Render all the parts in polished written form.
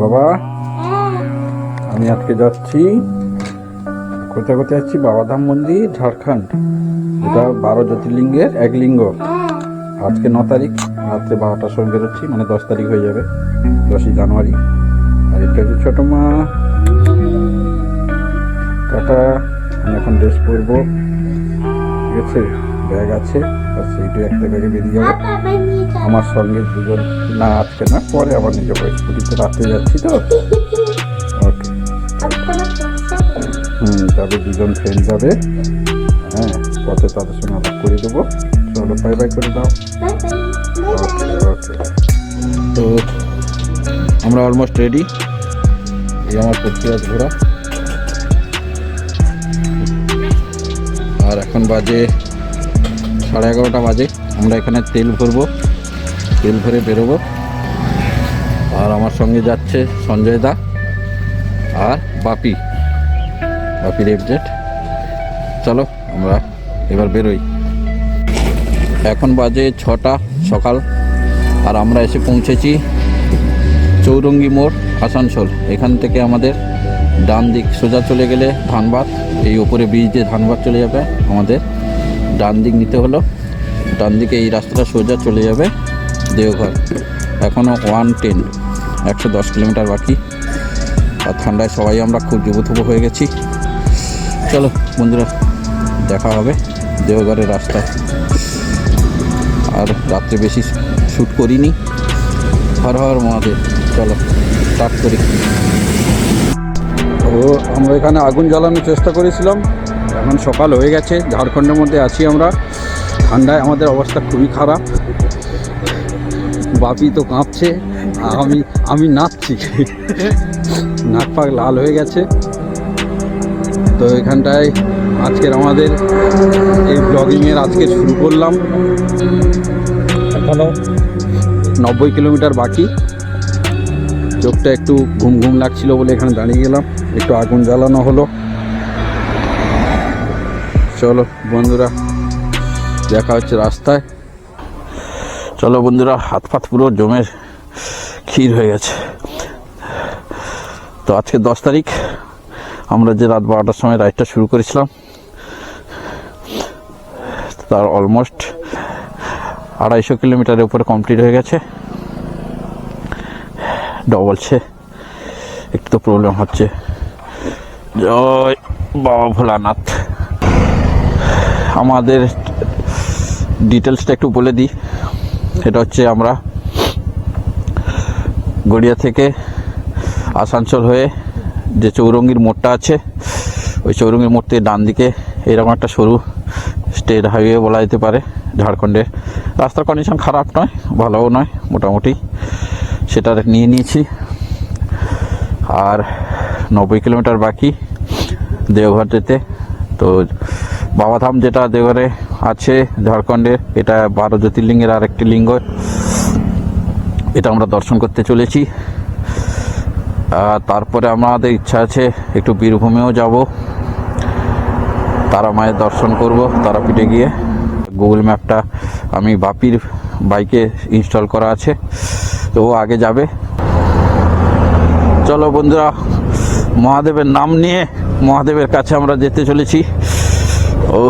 বাবা, আমি আজকে যাচ্ছি কোথায় কোথায় যাচ্ছি? বাবাধাম মন্দির, ঝাড়খণ্ড। এটা 12 জ্যোতির্লিঙ্গের এক লিঙ্গ। আজকে 9 তারিখ রাত্রে 12টার সময় বেরোচ্ছি, মানে 10 তারিখ হয়ে যাবে, 10ই জানুয়ারি। আর এটা হচ্ছে ছোটো মা। টাটা। আমি এখন ড্রেস পরবো, ঠিক আছে? ব্যাগ আছে, সেইটাই একটা ব্যাগে বেরিয়ে যাবো। আমার সঙ্গে দুজন, না আজকে না, পরে আবার নিয়ে যাবো। স্কুটিতে রাত্রে যাচ্ছি তো। ওকে, যাবে, দুজন ফ্রেন্ড যাবে। হ্যাঁ, পথে তাদের সঙ্গে আলাপ করে দেবো। চলো, বাই বাই করে দাও। ওকে ওকে। তো আমরা অলমোস্ট রেডি। এই আমার পৃথ্বীরাজ ঘোড়া। আর এখন বাজে 11:30 বাজে। আমরা এখানে তেল ভরবো, তেল ভরে বেরোবো। আর আমার সঙ্গে যাচ্ছে সঞ্জয় দা আর বাপি রেপজেট। চলো আমরা এবার বেরোই। এখন বাজে 6টা সকাল। আর আমরা এসে পৌঁছেছি চৌরঙ্গি মোড়, আসানসোল। এখান থেকে আমাদের ডান দিক সোজা চলে গেলে ধানবাদ, এই ওপরে ব্রিজ দিয়ে ধানবাদ চলে যাবে। আমাদের ডান দিক নিতে হলো, ডান দিকে এই রাস্তাটা সোজা চলে যাবে দেওঘর। এখনও 110 কিলোমিটার বাকি। আর ঠান্ডায় সবাই আমরা খুব যুবথুবো হয়ে গেছি। চলো বন্ধুরা, দেখা হবে দেওঘরের রাস্তায়। আর রাত্রে বেশি শ্যুট করিনি। হর হর মহাদেব। চলো স্টার্ট করি। ও, আমরা এখানে আগুন জ্বালানোর চেষ্টা করেছিলাম। এখন সকাল হয়ে গেছে। ঝাড়খণ্ডের মধ্যে আছি আমরা। ঠান্ডায় আমাদের অবস্থা খুবই খারাপ। বাপি তো কাঁপছে, আমি নাচছি, নাক পাক লাল হয়ে গেছে। তো এখানটায় আজকের আমাদের এই ব্লগিংয়ের আজকে শুরু করলাম। এখনও 90 কিলোমিটার বাকি। চোখটা একটু ঘুম ঘুম লাগছিল বলে এখানে দাঁড়িয়ে গেলাম, একটু আগুন জ্বালানো হলো। চলো বন্ধুরা, দেখা হচ্ছে রাস্তায়। চলো বন্ধুরা, হাত ফাত পুরো জমের ক্ষীর হয়ে গেছে। তো আজকে 10 তারিখ। আমরা যে রাত 12টার সময় রাইডটা শুরু করেছিলাম, তার অলমোস্ট 250 কিলোমিটারের উপরে কমপ্লিট হয়ে গেছে। বলছে একটু তো প্রবলেম হচ্ছে। জয় বাবা ভোলানাথ। আমাদের ডিটেলসটা একটু বলে দিই। এটা হচ্ছে আমরা গড়িয়া থেকে আসানসোল হয়ে যে চৌরঙ্গির মোড়টা আছে, ওই চৌরঙ্গির মোড় থেকে ডান দিকে এরকম একটা সরু স্টেট হাইওয়ে বলা যেতে পারে। ঝাড়খণ্ডের রাস্তার কন্ডিশন খারাপ নয়, ভালোও নয়, মোটামুটি সেটা নিয়ে নিয়েছি। আর 90 কিলোমিটার বাকি দেওঘর যেতে। তো বাবাধাম যেটা দেওঘরে আছে ঝাড়খণ্ডের, এটা 12 জ্যোতির্লিঙ্গের আর একটি লিঙ্গ। এটা আমরা দর্শন করতে চলেছি। তারপরে আমাদের ইচ্ছা আছে একটু বীরভূমেও যাব, তারা মায়ের দর্শন করব তারাপীঠে গিয়ে। গুগল ম্যাপটা আমি বাপির বাইকে ইনস্টল করা আছে, তো ও আগে যাবে। চলো বন্ধুরা, মহাদেবের নাম নিয়ে মহাদেবের কাছে আমরা যেতে চলেছি। ও,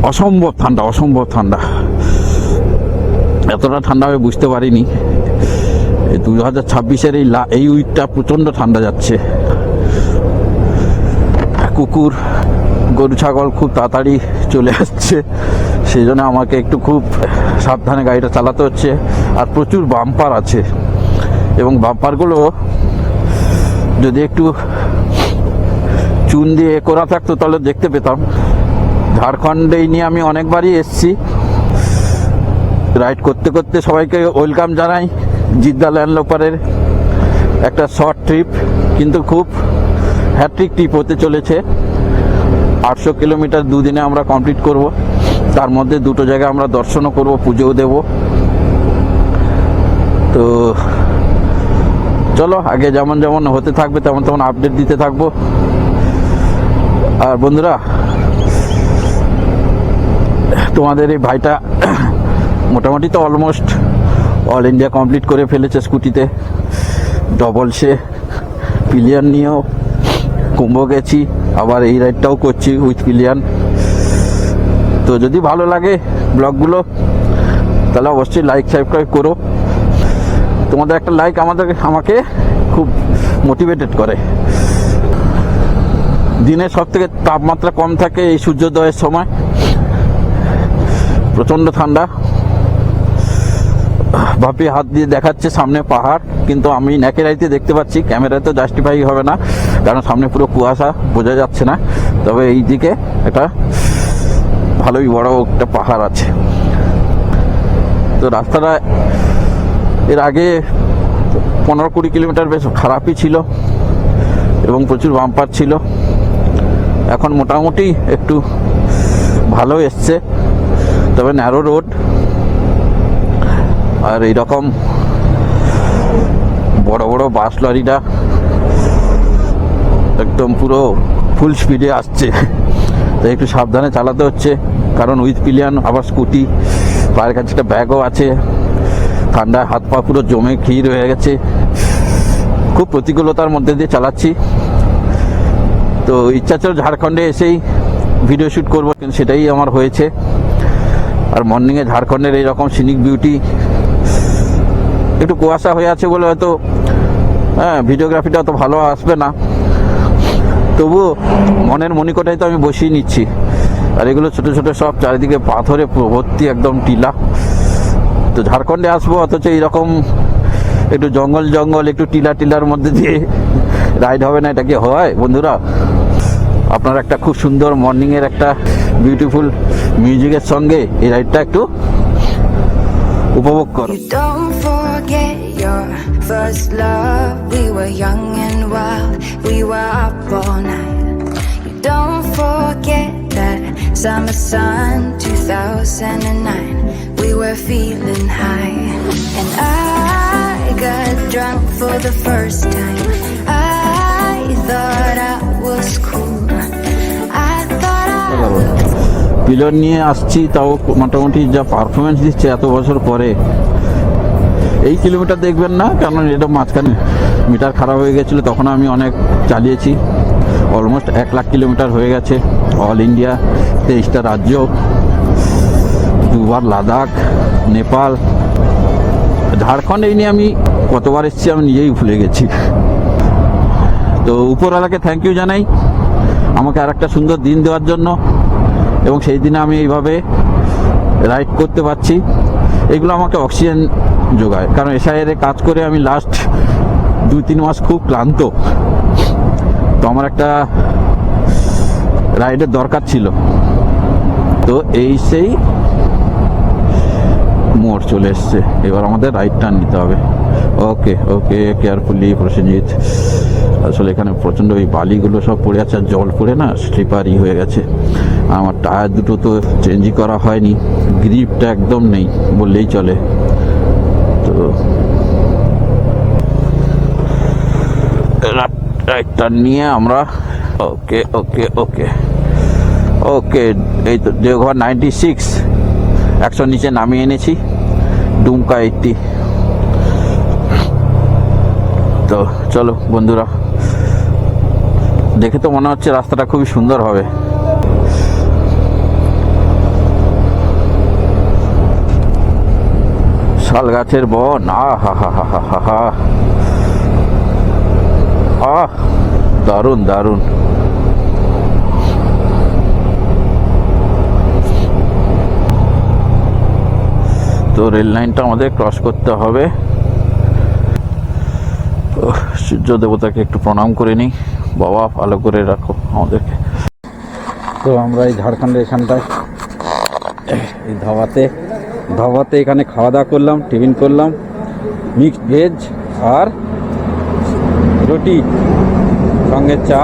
অসম্ভব ঠান্ডা, অসম্ভব ঠান্ডা। এতটা ঠান্ডা আমি বুঝতে পারিনি। 2026-এর এই উইকটা প্রচণ্ড ঠান্ডা যাচ্ছে। কুকুর, গরু, ছাগল খুব তাড়াতাড়ি চলে আসছে, সেই জন্য আমাকে একটু খুব সাবধানে গাড়িটা চালাতে হচ্ছে। আর প্রচুর বাম্পার আছে, এবং বাম্পারগুলো যদি একটু চুন দিয়ে করা থাকতো তাহলে দেখতে পেতাম। ঝাড়খণ্ডে নিয়ে আমি অনেকবারই এসছি, রাইড করতে করতে সবাইকে ওয়েলকাম জানাই। জিদ্দা ল্যান্ডলোপারের একটা শর্ট ট্রিপ, কিন্তু খুব হ্যাট্রিক ট্রিপ হতে চলেছে। 800 কিলোমিটার দুদিনে আমরা কমপ্লিট করব। তার মধ্যে 2টো জায়গায় আমরা দর্শনও করব, পুজোও দেব। তো চলো, আগে যেমন যেমন হতে থাকবে তেমন তেমন আপডেট দিতে থাকবো। আর বন্ধুরা, তোমাদের এই ভাইটা মোটামুটি তো অলমোস্ট অল ইন্ডিয়া কমপ্লিট করে ফেলেছে স্কুটিতে। ডবল সে পিলিয়ন নিয়েও কুম্ভ গেছি, আবার এই রাইডটাও করছি উইথ পিলিয়ন। তো যদি ভালো লাগে ব্লগগুলো তাহলে অবশ্যই লাইক সাবস্ক্রাইব করো। তোমাদের একটা লাইক আমাকে খুব মোটিভেটেড করে। দিনে সব থেকে তাপমাত্রা কম থাকে এই সূর্যোদয়ের সময়, প্রচণ্ড ঠান্ডা। ভাবি হাত দিয়ে দেখাচ্ছে সামনে পাহাড়, কিন্তু আমি ন্যাকের আইতে দেখতে পাচ্ছি, ক্যামেরায় তো জাস্টিফাই হবে না কারণ সামনে পুরো কুয়াশা, বোঝা যাচ্ছে না। তবে এই দিকে একটা ভালোই বড় একটা পাহাড় আছে। তো রাস্তাটা এর আগে 15-20 কিলোমিটার বেশ খারাপই ছিল এবং প্রচুর বাম্পার ছিল। এখন মোটামুটি একটু ভালো এসছে, তবে ন্যারো রোড। আর এইরকম বড় বড় বাস লরিটা একদম পুরো ফুল স্পিডে আসছে, তাই একটু সাবধানে চালাতে হচ্ছে। কারণ উইথ পিলিয়ন, আবার স্কুটি, পায়ের কাছে একটা ব্যাগও আছে, ঠান্ডায় হাত পা পুরো জমে ক্ষীর হয়ে গেছে। খুব প্রতিকূলতার মধ্যে দিয়ে চালাচ্ছি। তো ইচ্ছা ছিল ঝাড়খণ্ডে এসেই ভিডিও শ্যুট করবো, কিন্তু সেটাই আমার হয়েছে। আর মর্নিংয়ে ঝাড়খণ্ডের এইরকম সিনিক বিউটি, একটু কুয়াশা হয়ে আছে বলে হয়তো ভিডিওগ্রাফিটা অত ভালো আসবে না, তবুও মনের মণিকোটায় তো আমি বসিয়ে নিচ্ছি। আর এগুলো ছোট ছোট সব চারিদিকে পাথরে ভর্তি, একদম টিলা। তো ঝাড়খণ্ডে আসবো অথচ এইরকম একটু জঙ্গল জঙ্গল, একটু টিলার মধ্যে দিয়ে রাইড হবে না? এটা কি হয় বন্ধুরা? আপনার একটা খুব সুন্দর মর্নিংয়ের একটা বিউটিফুল মিউজিকের সঙ্গে এই রাইডটা একটু উপভোগ করো। Don't forget your first love. We were young and wild. We were up all night. You don't forget that summer sun 2009. We were feeling high, and I got drunk for the first time. I thought I was cool. I thought Pilon নিয়ে আসছি, তাও মোটামুটি যা performance দিচ্ছে এত বছর পরে। এই কিলোমিটার দেখবেন না, কারণ এটা মাঝখানে মিটার খারাপ হয়ে গেছিলো, তখন আমি অনেক চালিয়েছি। অলমোস্ট 1 লাখ কিলোমিটার হয়ে গেছে। অল ইন্ডিয়া 23টা রাজ্য, 2বার লাদাখ, নেপাল, ঝাড়খণ্ড। এই নিয়ে আমি কতবার এসেছি আমি নিজেই ভুলে গেছি। তো উপরওয়ালাকে থ্যাংক ইউ জানাই আমাকে আর একটা সুন্দর দিন দেওয়ার জন্য, এবং সেই দিনে আমি এইভাবে রাইড করতে পারছি। এগুলো আমাকে অক্সিজেন যোগায়, কারণ এসআইআর কাজ করে আমি লাস্ট 2-3 মাস খুব ক্লান্ত। তো আমার একটা রাইডের দরকার ছিল। তো এই সেই মোড় চলে এসছে, এবার আমাদের রাইড টার্ন নিতে হবে। ওকে ওকে, কেয়ারফুলি প্রসেনজিৎ। আসলে এখানে প্রচণ্ড ওই বালিগুলো সব পড়ে আছে, আর জল পড়ে না স্লিপারি হয়ে গেছে। আমার টায়ার দুটো তো চেঞ্জই করা হয়নি, গ্রিপটা একদম নেই বললেই চলে। তো রাইডটা নিয়ে আমরা ওকে ওকে ওকে ওকে, এই তো দেওঘর 96, 100 নিচে নামিয়ে এনেছি, ডুমকা 80। তো চলো বন্ধুরা, দেখে তো মনে হচ্ছে রাস্তাটা খুবই সুন্দর হবে। শাল গাছের বন, আহা হা হা হা হা হা, আহ দারুণ দারুণ। তো রেল লাইনটা আমাদের ক্রস করতে হবে। সূর্য দেবতাকে একটু প্রণাম করে নিই, বাবা ভালো করে রাখো আমাদেরকে। তো আমরা এই ঝাড়খণ্ডের এখানটায় এই ধাবাতে এখানে খাওয়া দাওয়া করলাম, টিফিন করলাম, মিক্সড ভেজ আর রুটি সঙ্গে চা।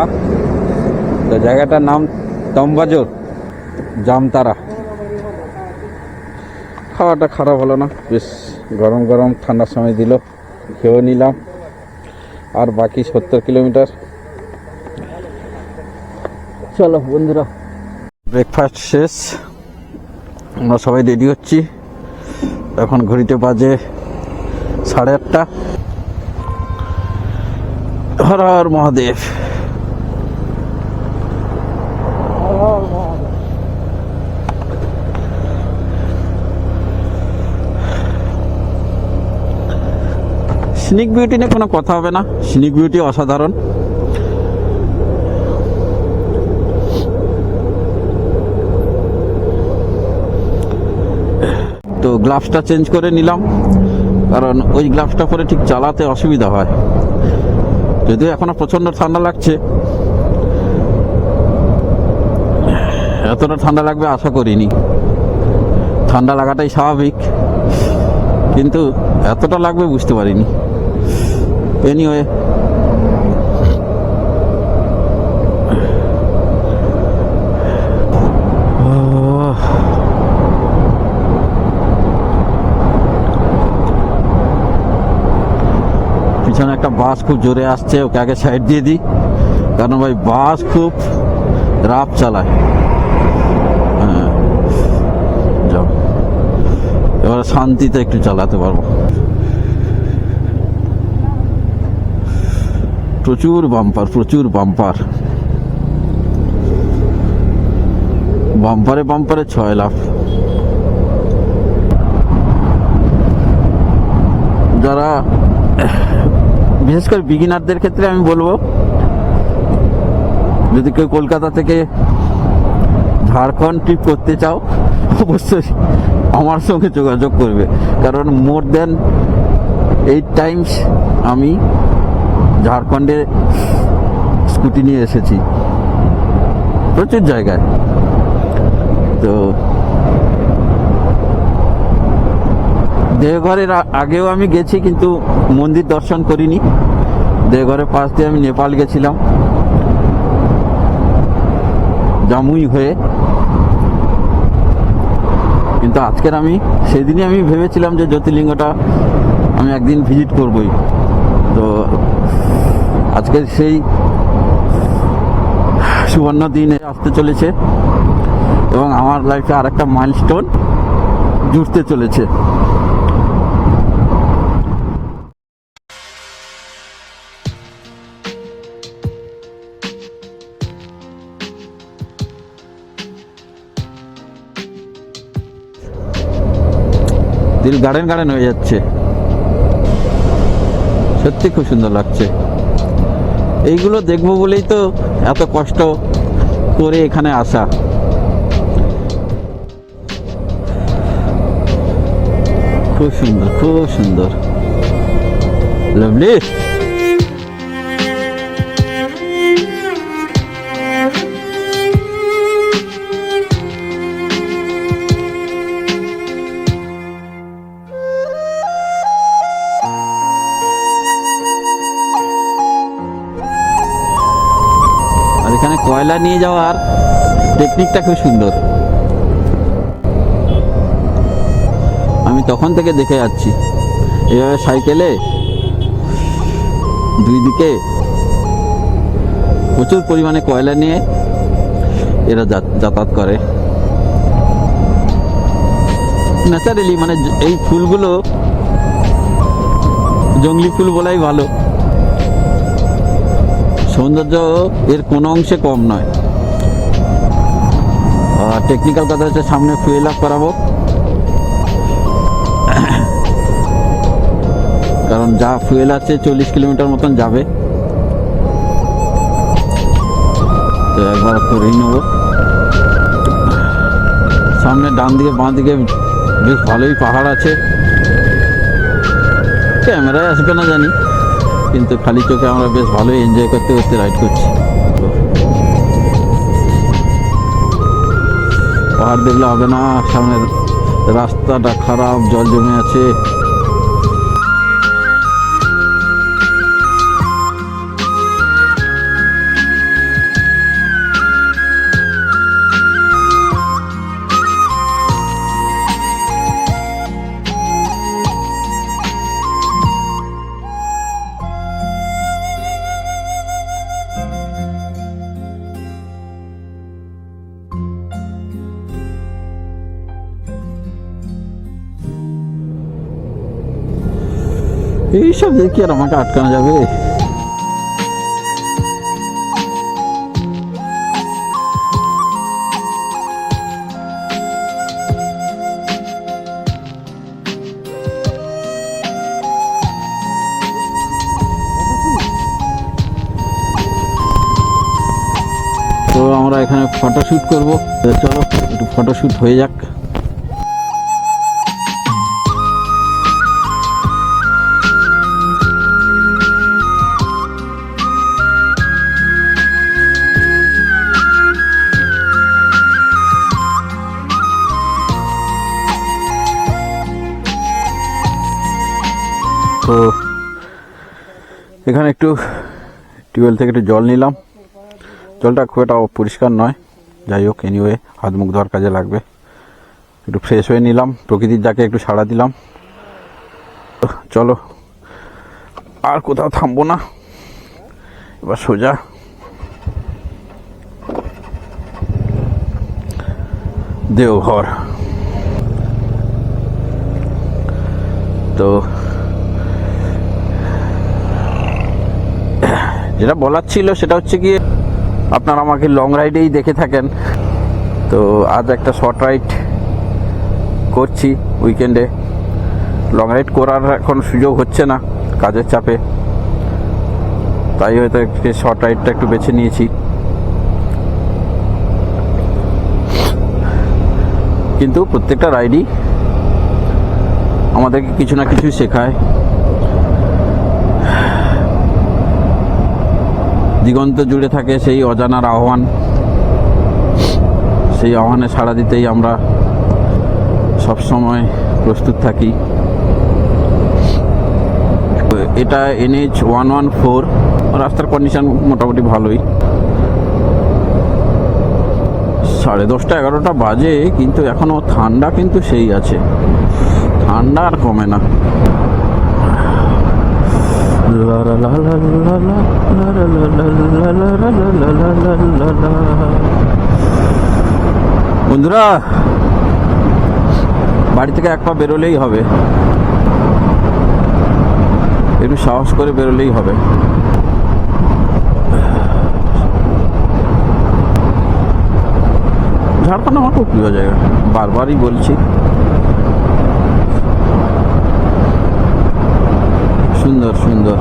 তো জায়গাটার নাম তম্বাজোর, জামতারা। খাওয়াটা খারাপ হলো না, বেশ গরম গরম ঠান্ডার সময় দিল, খেয়েও নিলাম। আর বাকি 70 কিলোমিটার। চলো বন্ধুরা, ব্রেকফাস্ট শেষ, আমরা সবাই রেডি হচ্ছি। এখন ঘড়িতে বাজে 8:30। হর হর মহাদেব। সিনিক বিউটি নিয়ে কোনো কথা হবে না, সিনিক বিউটি অসাধারণ। তো গ্লাভসটা চেঞ্জ করে নিলাম, কারণ ওই গ্লাভসটা পরে ঠিক চালাতে অসুবিধা হয়। যদিও এখনো প্রচণ্ড ঠান্ডা লাগছে, এতটা ঠান্ডা লাগবে আশা করিনি। ঠান্ডা লাগাটাই স্বাভাবিক, কিন্তু এতটা লাগবে বুঝতে পারিনি। এনিওয়ে, পিছনে একটা বাস খুব জোরে আসছে, ওকে আগে সাইড দিয়ে দিই, কারণ ভাই বাস খুব রাফ চালায়। হ্যাঁ, যাও, এবার শান্তিতে একটু চালাতে পারবো। প্রচুর বাম্পার, প্রচুর বাম্পার, বাম্পারে বাম্পারে 6 লাখ। যারা বিশেষ করে বিগিনারদের ক্ষেত্রে আমি বলবো, যদি কেউ কলকাতা থেকে ঝাড়খণ্ড ট্রিপ করতে চাও, অবশ্যই আমার সঙ্গে যোগাযোগ করবে, কারণ মোর দেন 8 টাইমস আমি ঝাড়খণ্ডে স্কুটি নিয়ে এসেছি, প্রচুর জায়গায়। তো দেওঘরের আগেও আমি গেছি, কিন্তু মন্দির দর্শন করিনি। দেওঘরের পাশ দিয়ে আমি নেপাল গেছিলাম জামুই হয়ে, কিন্তু আজকের আমি সেদিনই আমি ভেবেছিলাম যে জ্যোতির্লিঙ্গটা আমি একদিন ভিজিট করবই। তো আজকে সেই সুবর্ণ দিনে আসতে চলেছে, এবং আমার লাইফে আর একটা মাইলস্টোন জুড়তে চলেছে। দিল গার্ডেন গার্ডেন হয়ে যাচ্ছে, সত্যি খুব সুন্দর লাগছে। এইগুলো দেখবো বলেই তো এত কষ্ট করে এখানে আসা। খুব সুন্দর, খুব সুন্দর, লাভলি। এখানে কয়লা নিয়ে যাওয়ার টেকনিকটা খুব সুন্দর, আমি তখন থেকে দেখে যাচ্ছি। এভাবে সাইকেলে দুই দিকে প্রচুর পরিমাণে কয়লা নিয়ে এরা যাতায়াত করে ন্যাচারালি। মানে এই ফুলগুলো জঙ্গলি ফুল বলাই ভালো, সৌন্দর্য এর কোনো অংশে কম নয়। টেকনিক্যাল কথা হচ্ছে সামনে ফুয়েল আপ করাবো, কারণ যা ফুয়েল আছে 40 কিলোমিটার মতন যাবে, তো একবার করেই নেবো। সামনে ডান দিকে বাঁ দিকে বেশ ভালোই পাহাড় আছে, ক্যামেরায় আসবে না জানি, কিন্তু খালি চোখে আমরা বেশ ভালোই এনজয় করতে করতে রাইড করছি। পাহাড় দেখলে হবে না, সামনের রাস্তাটা খারাপ, জল জমে আছে। এইসব দেখি আর আমাকে আটকানো যাবে? তো আমরা এখানে ফটোশ্যুট করব, চলো একটু ফটোশ্যুট হয়ে যাক। তো এখানে একটু টিউবওয়েল থেকে একটু জল নিলাম, জলটা খুব একটা পরিষ্কার নয়, যাই হোক এনিওয়ে হাত মুখ ধোয়ার কাজে লাগবে। একটু ফ্রেশ হয়ে নিলাম, প্রকৃতির ডাকে একটু সাড়া দিলাম। চলো আর কোথাও থামবো না, এবার সোজা দেওঘর। তো যেটা বলার ছিল সেটা হচ্ছে গিয়ে, আপনারা আমাকে লং রাইডেই দেখে থাকেন, তো আজ একটা শর্ট রাইড করছি উইকেন্ডে। লং রাইড করার এখন সুযোগ হচ্ছে না কাজের চাপে, তাই হয়তো শর্ট রাইডটা একটু বেছে নিয়েছি। কিন্তু প্রত্যেকটা রাইডই আমাদেরকে কিছু না কিছু শেখায়। দিগন্ত জুড়ে থাকে সেই অজানার আহ্বান, সেই আহ্বানে সাড়া দিতেই আমরা সবসময় প্রস্তুত থাকি। এটা NH 114, রাস্তার কন্ডিশন মোটামুটি ভালোই। 10:30 11টা বাজে, কিন্তু এখনও ঠান্ডা কিন্তু সেই আছে, ঠান্ডা আর কমে না। বন্ধুরা, বাড়ি থেকে এক পা বেরোলেই হবে, একটু সাহস করে বেরোলেই হবে। ঝাড়খণ্ড আমার খুব প্রিয় জায়গা, বারবারই বলছি। সুন্দর সুন্দর,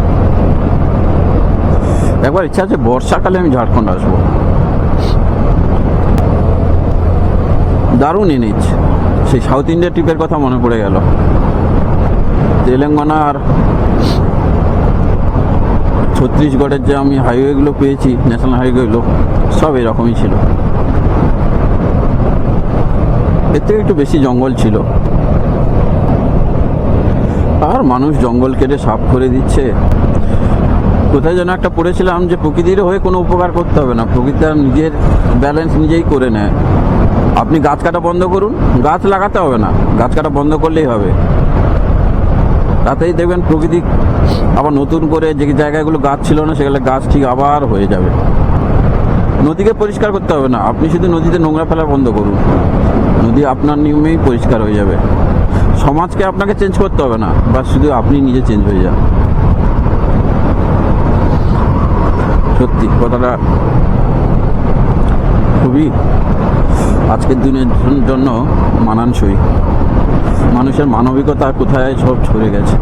একবার ইচ্ছা আছে বর্ষাকালে আমি ঝাড়খণ্ড আসবো। দারুণ এনেছে, সেই সাউথ ইন্ডিয়া ট্রিপের কথা মনে পড়ে গেল। তেলেঙ্গানা আর ছত্তিশগড়ের যে আমি হাইওয়েগুলো পেয়েছি, ন্যাশনাল হাইওয়েগুলো, সব এরকমই ছিল। এর থেকে একটু বেশি জঙ্গল ছিল, আর মানুষ জঙ্গল কেটে সাফ করে দিচ্ছে। কোথায় যেন একটা পড়েছিলাম যে প্রকৃতির হয়ে কোনো উপকার করতে হবে না, প্রকৃতি তার নিজের ব্যালেন্স নিজেই করে নেয়। আপনি গাছ কাটা বন্ধ করুন, গাছ লাগাতে হবে না, গাছ কাটা বন্ধ করলেই হবে। তাতেই দেখবেন প্রকৃতি আবার নতুন করে যে জায়গাগুলো গাছ ছিল না সেগুলো গাছ ঠিক আবার হয়ে যাবে। নদীকে পরিষ্কার করতে হবে না, আপনি শুধু নদীতে নোংরা ফেলা বন্ধ করুন, নদী আপনার নিয়মেই পরিষ্কার হয়ে যাবে। সমাজকে আপনাকে চেঞ্জ করতে হবে না, বা শুধু আপনি নিজে চেঞ্জ হয়ে যান। সত্যি কথাটা খুবই আজকের দিনের জন্য মানানসই। মানুষের মানবিকতা কোথায় সব ছড়ে গেছে।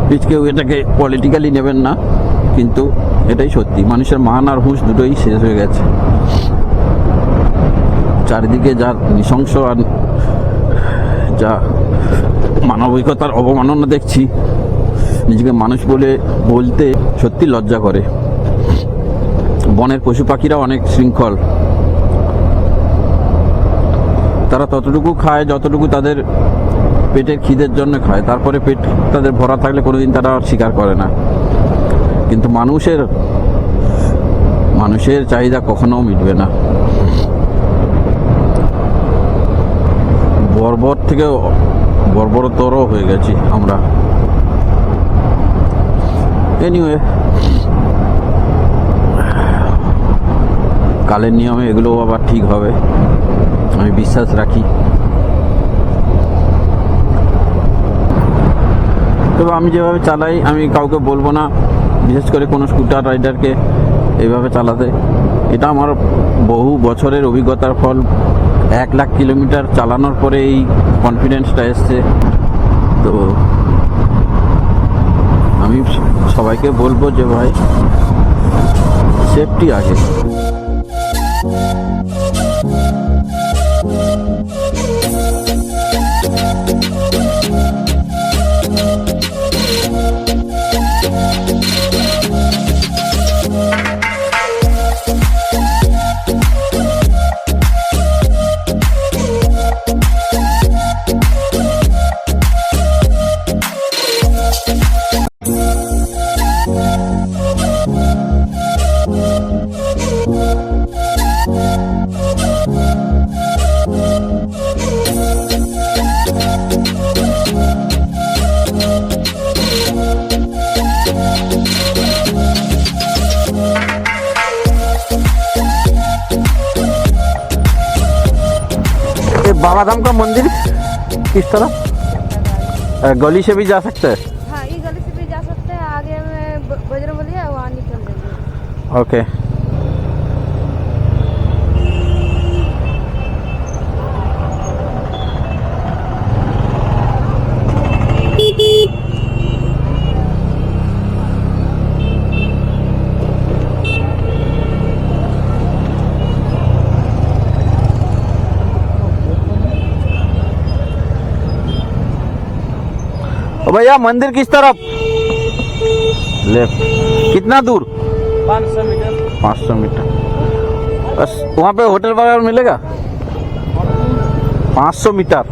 প্লিজ কেউ এটাকে পলিটিক্যালি নেবেন না, কিন্তু এটাই সত্যি, মানুষের মান আর হুঁশ দুটোই শেষ হয়ে গেছে। চারিদিকে যা নৃশংস আর যা মানবিকতার অবমাননা দেখছি, নিজেকে মানুষ বলে বলতে সত্যি লজ্জা করে। বনের পশু পাখিরা অনেক শৃঙ্খল, তারা ততটুকু খায় যতটুকু তাদের পেটের খিদের জন্য খায়, তারপরে পেট তাদের ভরা থাকলে কোনোদিন তারা আর শিকার করে না। কিন্তু মানুষের চাহিদা কখনো মিটবে না। বর্বর থেকে বর্বরতর হয়ে গেছি আমরা। এনিওয়ে, কালের নিয়মে এগুলো আবার ঠিক হবে, আমি বিশ্বাস রাখি। তবে আমি যেভাবে চালাই আমি কাউকে বলবো না, বিশেষ করে কোনো স্কুটার রাইডারকে এইভাবে চালাতে। এটা আমার বহু বছরের অভিজ্ঞতার ফল। 1,00,000 কিলোমিটার চালানোর পরে এই কনফিডেন্সটা এসছে। তো আমি সবাইকে বলবো যে ভাই সেফটি আগে। बाबा धाम का मंदिर किस तरफ? गली से भी जा सकते हैं? हाँ, ये गली से भी जा सकते हैं। आगे में बजरंगबली है, वहाँ निकल जाएंगे। ओके। ओ भैया मंदिर किस तरफ? लेफ्ट। कितना दूर? 500 मीटर। 500 मीटर। बस वहाँ पे होटल वगैरह मिलेगा? 500 मीटर।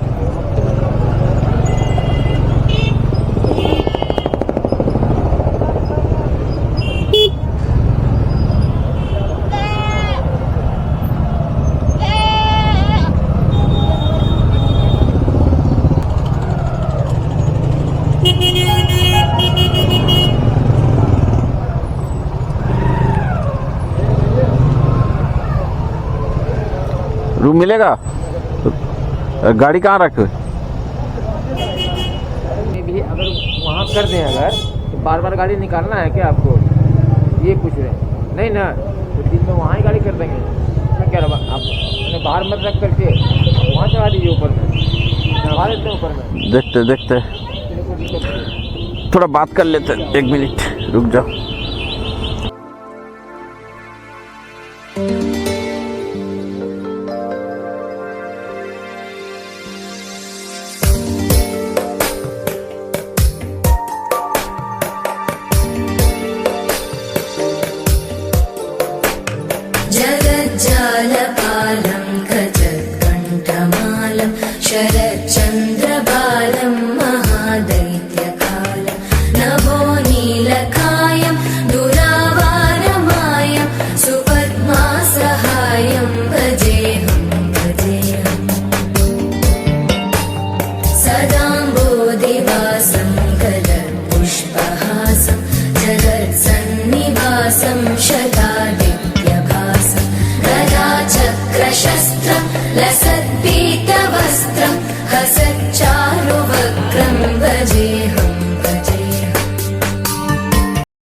रूम मिलेगा? गाड़ी कहाँ रखे? भी अगर वहाँ कर दें अगर तो बार बार गाड़ी निकालना है क्या आपको, ये पूछ रहे हैं? नहीं ना, तो दिन में वहाँ ही गाड़ी कर देंगे। मैं कह रहा हूँ आप बाहर मत रख करके वहाँ चढ़ा दीजिए ऊपर में, चढ़वा देते हैं ऊपर में। देखते देखते थोड़ा बात कर लेते, 1 मिनट रुक जाओ। जगज्जालपालं खचत्कण्ठमालं शरच्चन्द्रबालं महादैत्यकालं नभो नीलकायं दुरावारमायं सुपद्मासहायं भजेऽहं भजेऽहम् सदाम्बोधिवासं कलत्पुष्पहासं जगत्सन्निवासं शतादित्यभासं गदाचक्रशस्त्रं लस